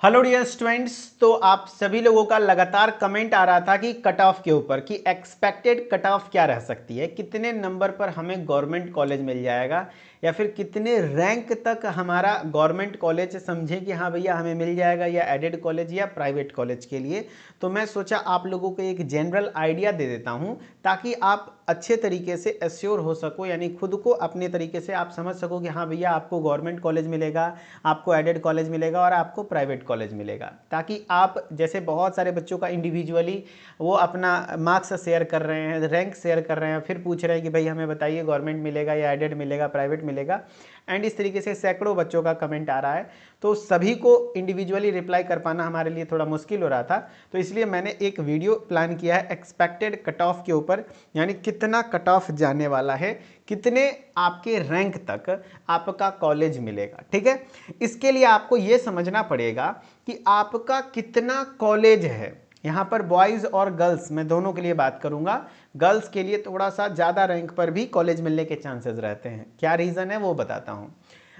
Hello dear students. तो आप सभी लोगों का लगातार कमेंट आ रहा था कि कट ऑफ के ऊपर कि एक्सपेक्टेड कट ऑफ क्या रह सकती है, कितने नंबर पर हमें गवर्नमेंट कॉलेज मिल जाएगा या फिर कितने रैंक तक हमारा गवर्नमेंट कॉलेज समझें कि हाँ भैया हमें मिल जाएगा, या एडेड कॉलेज या प्राइवेट कॉलेज के लिए। तो मैं सोचा आप लोगों को एक जनरल आइडिया दे देता हूँ ताकि आप अच्छे तरीके से एश्योर हो सको, यानी खुद को अपने तरीके से आप समझ सको कि हाँ भैया आपको गवर्नमेंट कॉलेज मिलेगा, आपको एडेड कॉलेज मिलेगा और आपको प्राइवेट कॉलेज मिलेगा। ताकि आप जैसे बहुत सारे बच्चों का इंडिविजुअली वो अपना मार्क्स शेयर कर रहे हैं, रैंक शेयर कर रहे हैं, फिर पूछ रहे हैं कि भाई हमें बताइए गवर्नमेंट मिलेगा या एडेड मिलेगा, प्राइवेट मिलेगा, एंड इस तरीके से सैकड़ों बच्चों का कमेंट आ रहा है। तो सभी को इंडिविजुअली रिप्लाई कर पाना हमारे लिए थोड़ा मुश्किल हो रहा था, तो इसलिए मैंने एक वीडियो प्लान किया है एक्सपेक्टेड कट ऑफ के ऊपर, यानी कितना कट ऑफ जाने वाला है, कितने आपके रैंक तक आपका कॉलेज मिलेगा। ठीक है, इसके लिए आपको यह समझना पड़ेगा कि आपका कितना कॉलेज है। यहाँ पर बॉयज़ और गर्ल्स मैं दोनों के लिए बात करूँगा। गर्ल्स के लिए थोड़ा सा ज़्यादा रैंक पर भी कॉलेज मिलने के चांसेस रहते हैं। क्या रीज़न है वो बताता हूँ।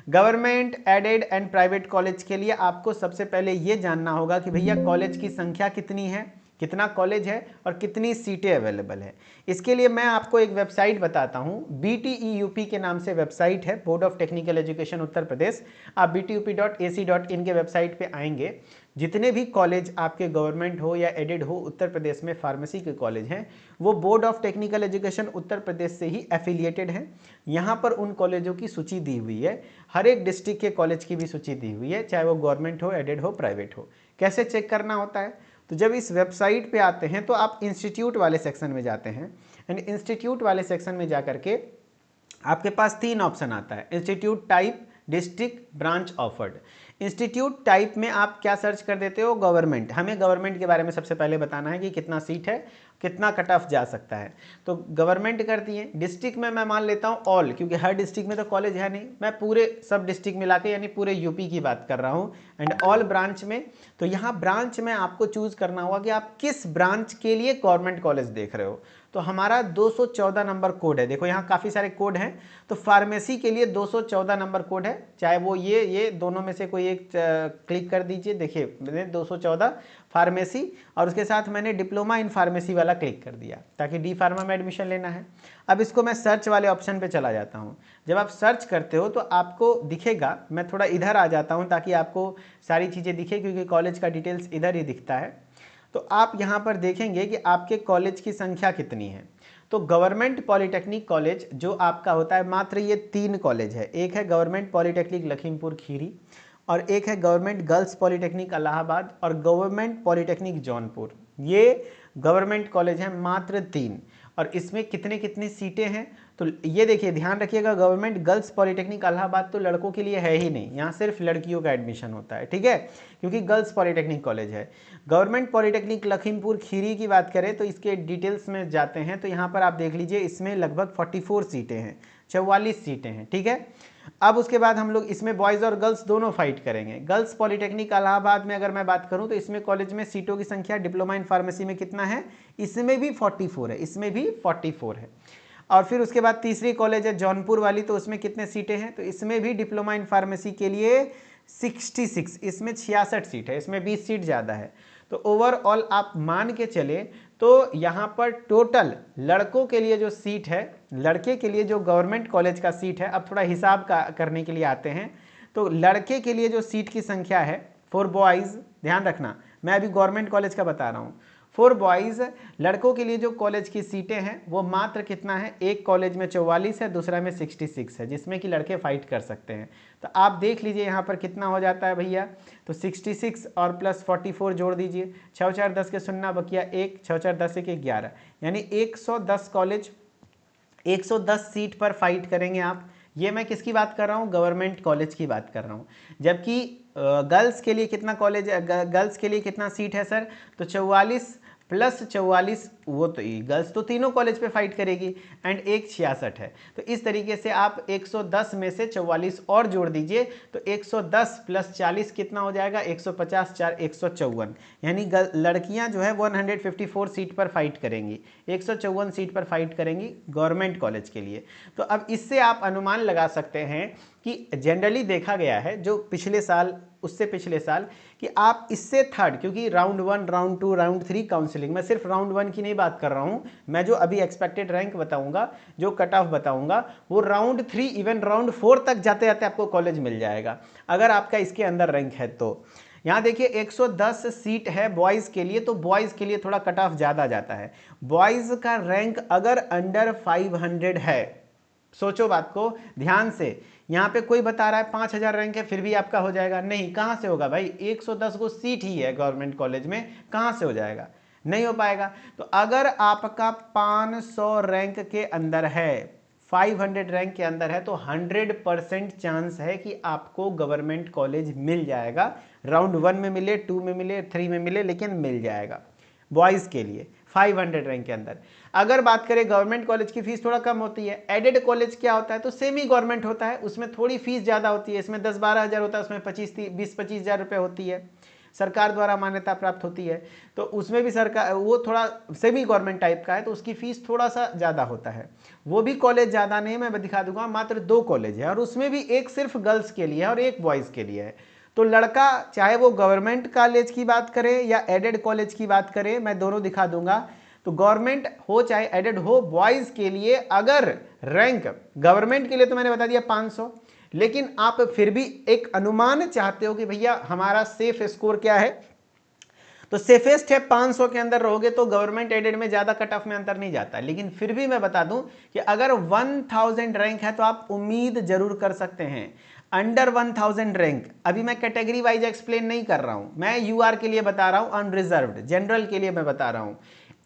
Government, aided and private college के लिए आपको सबसे पहले ये जानना होगा कि भैया कॉलेज की संख्या कितनी है, कितना कॉलेज है और कितनी सीटें अवेलेबल है। इसके लिए मैं आपको एक वेबसाइट बताता हूँ, BTEUP के नाम से वेबसाइट है, board of technical education Uttar Pradesh. आप btup.ac.in के वेबसाइट पे आएंगे, जितने भी कॉलेज आपके गवर्नमेंट हो या एडेड हो उत्तर प्रदेश में फार्मेसी के कॉलेज हैं वो board of technical education Uttar Pradesh से ही एफिलिएटेड हैं। यहाँ पर उन कॉलेजों की सूची दी हुई है, हर एक डिस्ट्रिक्ट के कॉलेज की भी सूची दी हुई है, चाहे वो गवर्नमेंट हो, एडेड हो, प्राइवेट हो। कैसे चेक करना होता है, तो जब इस वेबसाइट पे आते हैं तो आप इंस्टीट्यूट वाले सेक्शन में जाते हैं, एंड इंस्टीट्यूट वाले सेक्शन में जाकर के आपके पास तीन ऑप्शन आता है, institute type, district, branch offered. Institute type में आप क्या सर्च कर देते हो, गवर्नमेंट। हमें गवर्नमेंट के बारे में सबसे पहले बताना है कि कितना सीट है, कितना कट ऑफ जा सकता है, तो गवर्नमेंट कर दिए। डिस्ट्रिक्ट में मैं मान लेता हूँ ऑल, क्योंकि हर डिस्ट्रिक्ट में तो कॉलेज है नहीं, मैं पूरे सब डिस्ट्रिक्ट मिला के यानी पूरे यूपी की बात कर रहा हूँ। एंड ऑल ब्रांच में, तो यहाँ ब्रांच में आपको चूज करना होगा कि आप किस ब्रांच के लिए गवर्नमेंट कॉलेज देख रहे हो। तो हमारा 214 नंबर कोड है, देखो यहाँ काफ़ी सारे कोड हैं, तो फार्मेसी के लिए 214 नंबर कोड है, चाहे वो ये दोनों में से कोई एक क्लिक कर दीजिए। देखिए मैंने 214 फार्मेसी और उसके साथ मैंने डिप्लोमा इन फार्मेसी वाला क्लिक कर दिया ताकि डी फार्मा में एडमिशन लेना है। अब इसको मैं सर्च वाले ऑप्शन पे चला जाता हूँ। जब आप सर्च करते हो तो आपको दिखेगा, मैं थोड़ा इधर आ जाता हूँ ताकि आपको सारी चीज़ें दिखे, क्योंकि कॉलेज का डिटेल्स इधर ही दिखता है। तो आप यहाँ पर देखेंगे कि आपके कॉलेज की संख्या कितनी है। तो गवर्नमेंट पॉलिटेक्निक कॉलेज जो आपका होता है, मात्र ये 3 कॉलेज है। एक है गवर्नमेंट पॉलिटेक्निक लखीमपुर खीरी, और एक है गवर्नमेंट गर्ल्स पॉलिटेक्निक इलाहाबाद, और गवर्नमेंट पॉलिटेक्निक जौनपुर। ये गवर्नमेंट कॉलेज हैं, मात्र 3। और इसमें कितने कितनी सीटें हैं, तो ये देखिए ध्यान रखिएगा, गवर्नमेंट गर्ल्स पॉलिटेक्निक इलाहाबाद तो लड़कों के लिए है ही नहीं, यहाँ सिर्फ लड़कियों का एडमिशन होता है। ठीक है, क्योंकि गर्ल्स पॉलिटेक्निक कॉलेज है। गवर्नमेंट पॉलिटेक्निक लखीमपुर खीरी की बात करें तो इसके डिटेल्स में जाते हैं, तो यहाँ पर आप देख लीजिए इसमें लगभग 44 सीटें हैं, 44 सीटें हैं। ठीक है, अब उसके बाद हम लोग इसमें बॉयज़ और गर्ल्स दोनों फाइट करेंगे। गर्ल्स पॉलिटेक्निक इलाहाबाद में अगर मैं बात करूं तो इसमें कॉलेज में सीटों की संख्या डिप्लोमा इन फार्मेसी में कितना है, इसमें भी 44 है, इसमें भी 44 है। और फिर उसके बाद तीसरी कॉलेज है जौनपुर वाली, तो उसमें कितने सीटें हैं, तो इसमें भी डिप्लोमा इन फार्मेसी के लिए 66, इसमें 66 सीट है, इसमें 20 सीट ज़्यादा है। तो ओवरऑल आप मान के चले तो यहाँ पर टोटल लड़कों के लिए जो सीट है, लड़के के लिए जो गवर्नमेंट कॉलेज का सीट है, अब थोड़ा हिसाब का करने के लिए आते हैं। तो लड़के के लिए जो सीट की संख्या है फॉर बॉयज़, ध्यान रखना मैं अभी गवर्नमेंट कॉलेज का बता रहा हूँ, फॉर बॉयज़ लड़कों के लिए जो कॉलेज की सीटें हैं वो मात्र कितना है, एक कॉलेज में 44 है, दूसरा में 66 है, जिसमें कि लड़के फाइट कर सकते हैं। तो आप देख लीजिए यहाँ पर कितना हो जाता है भैया, तो 66 और प्लस 44 जोड़ दीजिए, 6 4 10 के 0 बकिया 1, 6 4 10 के 11, यानी 110 कॉलेज 110 सीट पर फाइट करेंगे आप। ये मैं किसकी बात कर रहा हूँ, गवर्नमेंट कॉलेज की बात कर रहा हूँ। जबकि गर्ल्स के लिए कितना कॉलेज, गर्ल्स के लिए कितना सीट है सर, तो 44 प्लस 44 वो तो गर्ल्स तो तीनों कॉलेज पे फाइट करेगी एंड एक 66 है। तो इस तरीके से आप 110 में से 44 और जोड़ दीजिए तो 110 प्लस 40 कितना हो जाएगा 150 4 154, यानी लड़कियां जो है 154 सीट पर फाइट करेंगी, 154 सीट पर फाइट करेंगी गवर्नमेंट कॉलेज के लिए। तो अब इससे आप अनुमान लगा सकते हैं कि जनरली देखा गया है जो पिछले साल उससे पिछले साल कि आप इससे थर्ड, क्योंकि राउंड 1 राउंड 2 राउंड 3 काउंसलिंग, मैं सिर्फ राउंड 1 की नहीं बात कर रहा हूं, मैं जो अभी एक्सपेक्टेड रैंक बताऊंगा, जो कट ऑफ बताऊंगा, वो राउंड 3 इवन राउंड 4 तक जाते जाते आपको कॉलेज मिल जाएगा अगर आपका इसके अंदर रैंक है। तो यहाँ देखिए 110 सीट है बॉयज़ के लिए, तो बॉयज़ के लिए थोड़ा कट ऑफ ज़्यादा जाता है। बॉयज़ का रैंक अगर अंडर 500 है, सोचो बात को ध्यान से, यहाँ पे कोई बता रहा है 5000 रैंक है फिर भी आपका हो जाएगा, नहीं, कहाँ से होगा भाई, 110 को सीट ही है गवर्नमेंट कॉलेज में, कहाँ से हो जाएगा, नहीं हो पाएगा। तो अगर आपका 500 रैंक के अंदर है, 500 रैंक के अंदर है, तो 100% चांस है कि आपको गवर्नमेंट कॉलेज मिल जाएगा, राउंड 1 में मिले, 2 में मिले, 3 में मिले, लेकिन मिल जाएगा बॉयज़ के लिए 500 रैंक के अंदर। अगर बात करें गवर्नमेंट कॉलेज की फीस थोड़ा कम होती है, एडेड कॉलेज क्या होता है, तो सेमी गवर्नमेंट होता है, उसमें थोड़ी फीस ज़्यादा होती है, इसमें 10-12 हज़ार होता है, उसमें 20-25 हज़ार रुपये होती है, सरकार द्वारा मान्यता प्राप्त होती है, तो उसमें भी सरकार वो थोड़ा सेमी गवर्नमेंट टाइप का है, तो उसकी फीस थोड़ा सा ज़्यादा होता है। वो भी कॉलेज ज़्यादा नहीं, मैं दिखा दूंगा, मात्र 2 कॉलेज है और उसमें भी एक सिर्फ गर्ल्स के लिए है और एक बॉयज़ के लिए है। तो लड़का चाहे वो गवर्नमेंट कॉलेज की बात करे या एडेड कॉलेज की बात करे, मैं दोनों दिखा दूंगा। तो गवर्नमेंट हो चाहे एडेड हो, बॉयज़ के लिए अगर रैंक गवर्नमेंट के लिए तो मैंने बता दिया 500, लेकिन आप फिर भी एक अनुमान चाहते हो कि भैया हमारा सेफ स्कोर क्या है, तो सेफेस्ट है 500 के अंदर रहोगे तो गवर्नमेंट एडेड में ज़्यादा कट ऑफ में अंतर नहीं जाता। लेकिन फिर भी मैं बता दूं कि अगर 1000 रैंक है तो आप उम्मीद जरूर कर सकते हैं। अंडर 1000 रैंक, अभी मैं कैटेगरी वाइज एक्सप्लेन नहीं कर रहा हूं, मैं यूआर के लिए बता रहा हूं, अनरिजर्व्ड जनरल के लिए मैं बता रहा हूं।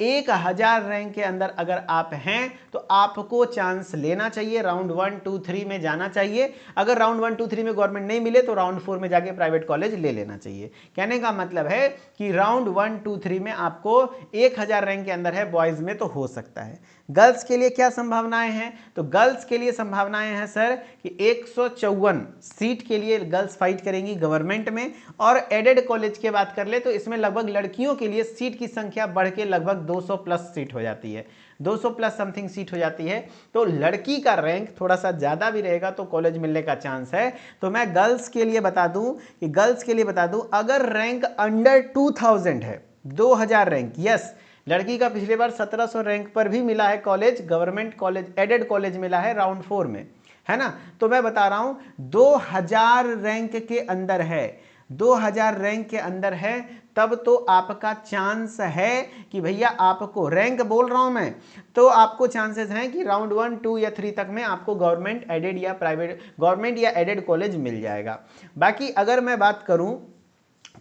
1000 रैंक के अंदर अगर आप हैं तो आपको चांस लेना चाहिए, राउंड 1 2 3 में जाना चाहिए। अगर राउंड 1 2 3 में गवर्नमेंट नहीं मिले तो राउंड 4 में जाके प्राइवेट कॉलेज ले लेना चाहिए। कहने का मतलब है कि राउंड 1 2 3 में आपको 1000 रैंक के अंदर है बॉयज में तो हो सकता है। गर्ल्स के लिए क्या संभावनाएं हैं, तो गर्ल्स के लिए संभावनाएं हैं सर कि 154 सीट के लिए गर्ल्स फाइट करेंगी गवर्नमेंट में, और एडेड कॉलेज की बात कर ले तो इसमें लगभग लड़कियों के लिए सीट की संख्या बढ़ के लगभग 200 प्लस सीट हो जाती है, 200 प्लस समथिंग सीट हो जाती है। तो लड़की का रैंक थोड़ा सा ज़्यादा भी रहेगा तो कॉलेज मिलने का चांस है। तो मैं गर्ल्स के लिए बता दूं कि गर्ल्स के लिए बता दूं अगर रैंक अंडर 2000 है, 2000 रैंक, यस, लड़की का पिछले बार 1700 रैंक पर भी मिला है college, government college added college मिला है राउंड 4 में, है ना। तो मैं बता रहा हूं 2000 रैंक के अंदर है, 2000 रैंक के अंदर है, तब तो आपका चांस है कि भैया आपको, रैंक बोल रहा हूं मैं, तो आपको चांसेस हैं कि राउंड 1 2 या 3 तक में आपको गवर्नमेंट एडेड या प्राइवेट, गवर्नमेंट या एडेड कॉलेज मिल जाएगा। बाकी अगर मैं बात करूं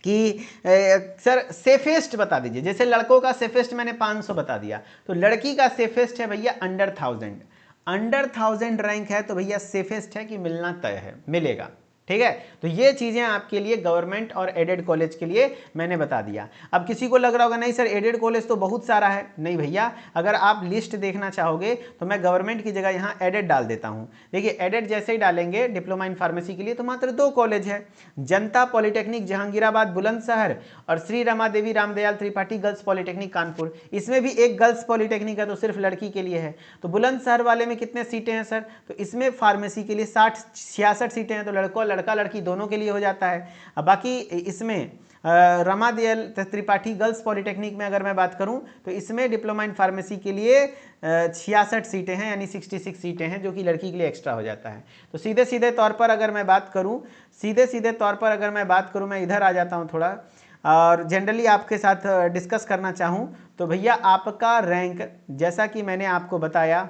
कि सर सेफेस्ट बता दीजिए, जैसे लड़कों का सेफेस्ट मैंने 500 बता दिया, तो लड़की का सेफेस्ट है भैया अंडर 1000, अंडर 1000 रैंक है तो भैया सेफेस्ट है कि मिलना तय है, मिलेगा, ठीक है। तो ये चीजें आपके लिए गवर्नमेंट और एडेड कॉलेज के लिए मैंने बता दिया। अब किसी को लग रहा होगा नहीं सर एडेड कॉलेज तो बहुत सारा है, नहीं भैया, अगर आप लिस्ट देखना चाहोगे तो मैं गवर्नमेंट की जगह यहाँ एडेड डाल देता हूँ। देखिए एडेड जैसे ही डालेंगे डिप्लोमा इन फार्मेसी के लिए तो मात्र 2 कॉलेज है, जनता पॉलिटेक्निक जहांगीराबाद बुलंदशहर और श्री रमा देवी रामदयाल त्रिपाठी गर्ल्स पॉलिटेक्निक कानपुर, इसमें भी एक गर्ल्स पॉलिटेक्निक है तो सिर्फ लड़की के लिए है। तो बुलंदशहर वाले में कितने सीटें हैं सर, तो इसमें फार्मेसी के लिए 66 सीटें हैं, तो लड़का लड़की दोनों के लिए हो जाता है। अब बाकी इसमें रमादयाल त्रिपाठी गर्ल्स पॉलिटेक्निक में अगर मैं बात करूं तो इसमें डिप्लोमा इन फार्मेसी के लिए 66 सीटें हैं, यानी 66 सीटें हैं, जो कि लड़की के लिए एक्स्ट्रा हो जाता है। तो सीधे सीधे तौर पर अगर मैं बात करूं, मैं इधर आ जाता हूं थोड़ा, और जनरली आपके साथ डिस्कस करना चाहूं तो भैया आपका रैंक, जैसा कि मैंने आपको बताया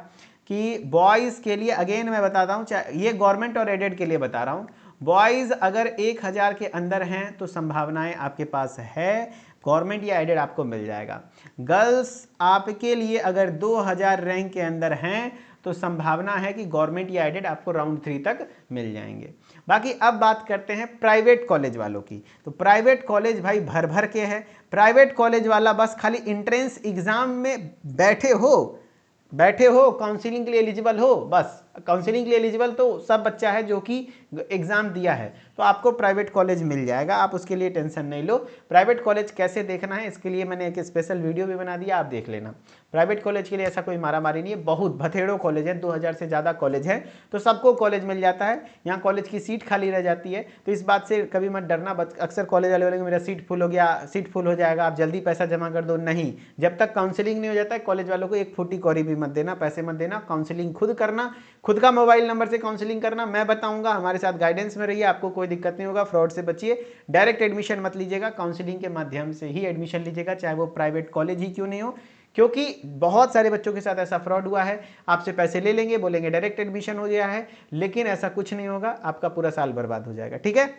कि बॉयज़ के लिए, अगेन मैं बताता हूँ, ये गवर्नमेंट और एडेड के लिए बता रहा हूँ, बॉयज़ अगर 1000 के अंदर हैं तो संभावनाएं आपके पास है गवर्नमेंट या एडेड आपको मिल जाएगा। गर्ल्स आपके लिए अगर 2000 रैंक के अंदर हैं तो संभावना है कि गवर्नमेंट या एडेड आपको राउंड 3 तक मिल जाएंगे। बाकी अब बात करते हैं प्राइवेट कॉलेज वालों की। तो प्राइवेट कॉलेज भाई भर भर के है। प्राइवेट कॉलेज वाला बस खाली एंट्रेंस एग्जाम में बैठे हो काउंसलिंग के लिए एलिजिबल हो, बस काउंसलिंग के लिए एलिजिबल तो सब बच्चा है जो कि एग्जाम दिया है, तो आपको प्राइवेट कॉलेज मिल जाएगा, आप उसके लिए टेंशन नहीं लो। प्राइवेट कॉलेज कैसे देखना है इसके लिए मैंने एक स्पेशल वीडियो भी बना दिया, आप देख लेना। प्राइवेट कॉलेज के लिए ऐसा कोई मारामारी नहीं है, बहुत भथेड़ों कॉलेज है, 2000 से ज़्यादा कॉलेज है, तो सबको कॉलेज मिल जाता है। यहाँ कॉलेज की सीट खाली रह जाती है, तो इस बात से कभी मत डरना। अक्सर कॉलेज वाले बोलेंगे मेरा सीट फुल हो गया, सीट फुल हो जाएगा, आप जल्दी पैसा जमा कर दो। नहीं, जब तक काउंसलिंग नहीं हो जाता है कॉलेज वालों को एक फुटी कौड़ी भी मत देना, पैसे मत देना, काउंसलिंग खुद करना, खुद का मोबाइल नंबर से काउंसलिंग करना, मैं बताऊंगा, हमारे साथ गाइडेंस में रहिए, आपको कोई दिक्कत नहीं होगा, फ्रॉड से बचिए। डायरेक्ट एडमिशन मत लीजिएगा, काउंसलिंग के माध्यम से ही एडमिशन लीजिएगा, चाहे वो प्राइवेट कॉलेज ही क्यों नहीं हो, क्योंकि बहुत सारे बच्चों के साथ ऐसा फ्रॉड हुआ है, आपसे पैसे ले लेंगे, बोलेंगे डायरेक्ट एडमिशन हो गया है, लेकिन ऐसा कुछ नहीं होगा, आपका पूरा साल बर्बाद हो जाएगा। ठीक है,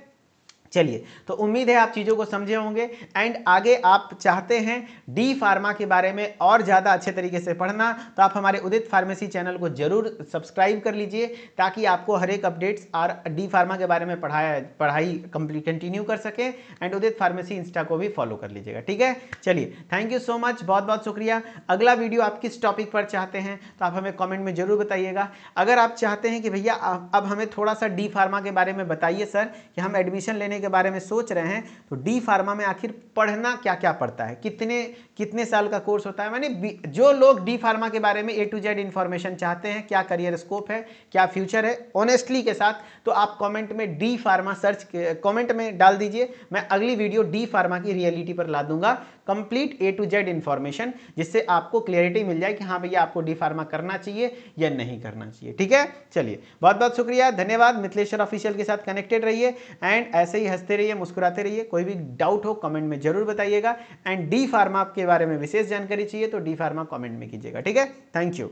चलिए, तो उम्मीद है आप चीज़ों को समझे होंगे। एंड आगे आप चाहते हैं डी फार्मा के बारे में और ज़्यादा अच्छे तरीके से पढ़ना, तो आप हमारे उदित फार्मेसी चैनल को जरूर सब्सक्राइब कर लीजिए, ताकि आपको हर एक अपडेट्स और डी फार्मा के बारे में पढ़ाई कंटिन्यू कर सकें। एंड उदित फार्मेसी इंस्टा को भी फॉलो कर लीजिएगा। ठीक है, चलिए, थैंक यू सो मच, बहुत बहुत शुक्रिया। अगला वीडियो आप किस टॉपिक पर चाहते हैं तो आप हमें कॉमेंट में जरूर बताइएगा। अगर आप चाहते हैं कि भैया अब हमें थोड़ा सा डी फार्मा के बारे में बताइए सर, कि हम एडमिशन लेने के बारे में सोच रहे हैं, तो डी फार्मा में आखिर पढ़ना क्या क्या पड़ता है, कितने साल का कोर्स होता है, मैंने जो लोग डी फार्मा के बारे में A to Z इंफॉर्मेशन चाहते हैं, क्या करियर स्कोप है, क्या फ्यूचर है ऑनेस्टली के साथ, तो आप कमेंट में डी फार्मा कमेंट में डाल दीजिए। मैं अगली वीडियो डी फार्मा की रियलिटी पर ला दूंगा, complete A to Z information, जिससे आपको क्लियरिटी मिल जाए कि हाँ भैया आपको डी फार्मा करना चाहिए या नहीं करना चाहिए। ठीक है, चलिए, बहुत बहुत शुक्रिया, धन्यवाद। मिथिलेश्वर ऑफिशियल के साथ कनेक्टेड रहिए एंड ऐसे ही हंसते रहिए, मुस्कुराते रहिए। कोई भी डाउट हो कमेंट में जरूर बताइएगा। एंड डी फार्मा के बारे में विशेष जानकारी चाहिए तो डी फार्मा कमेंट में कीजिएगा। ठीक है, थैंक यू।